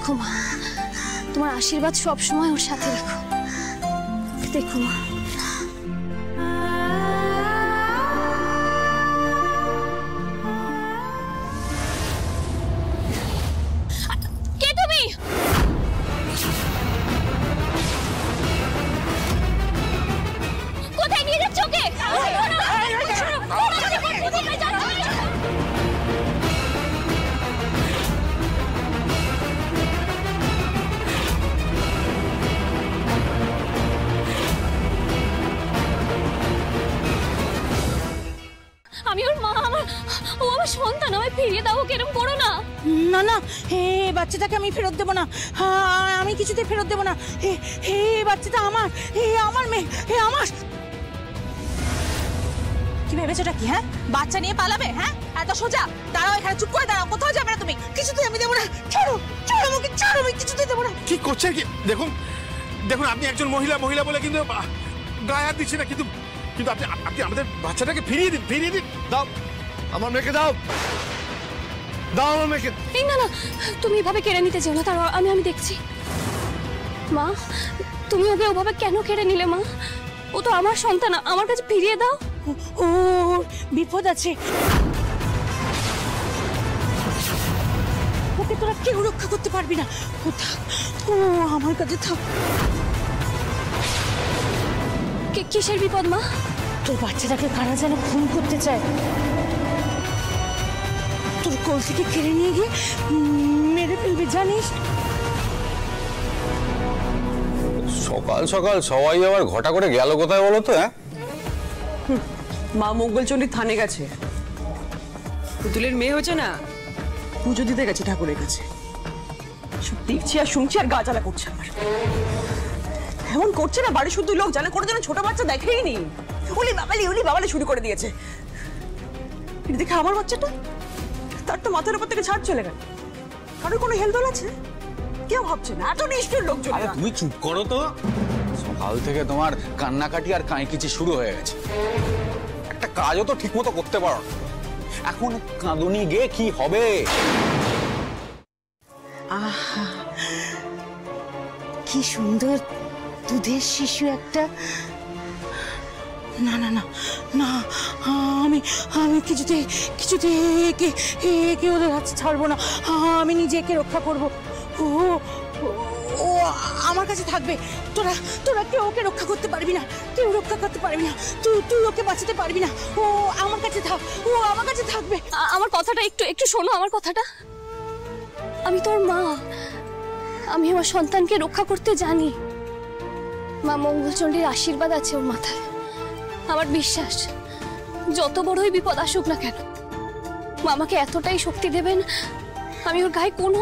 দেখো মা, তোমার আশীর্বাদ সব সময় ওর সাথে রাখো। দেখো মা, কে তুমি? কোথায় নিয়ে যাচ্ছ ওকে? আমি ওর মা, ও আমার সন্তান, আমায় ফিরিয়ে দাও, ওকে এরকম করো না। না না, হে বাচ্চাটাকে আমি ফেরত দেবো না, আমি কিছুতে ফেরত দেবো না। হে বাচ্চাটা আমার, হে আমার মেয়ে, হে আমার। কি ভেবেছোটা কি? হ্যাঁ, বাচ্চা নিয়ে পালাবে? হ্যাঁ, এত সোজা? দাঁড়াও এখানে, চুপ করে দাঁড়াও, কোথাও যাবে না তুমি। কিছুতে আমি দেবো না, ছাড়ো ছাড়ো আমাকে, ছাড়ো, আমি কিছুতে দেবো না। কি করছে কি? দেখুন দেখুন, আপনি একজন মহিলা বলে কিন্তু গায়ে হাত দিচ্ছে না, কিন্তু কিন্তু আপনি আমাদের বাচ্চাটাকে ফিরিয়ে দিন। দাও আমার মেয়েকে, দাও আমার মেয়েকে। এই না না, তুমি এভাবে কেড়ে নিতে চাও না, তার আমি দেখছি। মা, তুমি ওকে ওভাবে কেন কেড়ে নিলে মা? ও তো আমার সন্তান, আমার কাছে ফিরিয়ে দাও। ও বিপদ আছে, ওকে তোরা কেউ রক্ষা করতে পারবি না। ও থাক, ও আমার কাছে থাক। কিসের বিপদ মা? তোর বাচ্চাটাকে কারা যেন খুন করতে চায়, তোর কোল থেকে কেড়ে নিয়ে গিয়ে মেরে ফেলবি, জানিস? সকাল সকাল সবাই আবার ঘটা করে গেল কোথায় বলো তো? হ্যাঁ, মা মঙ্গলচণ্ডী থানে গেছে, পুতুলের মেয়ে হয়েছে না, পুজো দিতে গেছে ঠাকুরের কাছে। সব দেখছি আর শুনছি আর গা জ্বালা করছে আমার। এমন করছে না, বাড়ি শুধু লোক জানে, কোনো যেন ছোট বাচ্চা দেখেই নি। উলি বাবালি শুরু করে দিয়েছে। দেখে আমার বাচ্চাটা, তার তো মাথার উপর থেকে ছাড় চলে গেল। কারোর কোনো হেলদোল আছে? কেউ ভাবছে না, এত নিষ্ঠুর লোকজন। আরে তুমি চুপ করো তো। সকাল থেকে তোমার কান্নাকাটি আর কাঁইকিচি শুরু হয়ে গেছে, একটা কাজও তো ঠিক মতো করতে পারো না। এখন কাঁদুনি গিয়ে কি হবে? আহা, কি সুন্দর দুধের শিশু একটা। না না না না, আমি কিছুতে একে ওদের হাতে ছাড়বো না। আমি নিজেকে রক্ষা করবো। ও ও আমার কাছে থাকবে। তোরা কেউ ওকে রক্ষা করতে পারবি না, কেউ রক্ষা করতে পারবি না। তুই ওকে বাঁচাতে পারবি না। ও আমার কাছে থাক, ও আমার কাছে থাকবে। আমার কথাটা একটু শোনো, আমার কথাটা। আমি তোর মা, আমি আমার সন্তানকে রক্ষা করতে জানি। মা মঙ্গলচণ্ডীর আশীর্বাদ আছে ওর মাথায়। আমার বিশ্বাস, যত বড়ই বিপদ আসুক না কেন, মা আমাকে এতটাই শক্তি দেবেন, আমি ওর গায়ে কোনো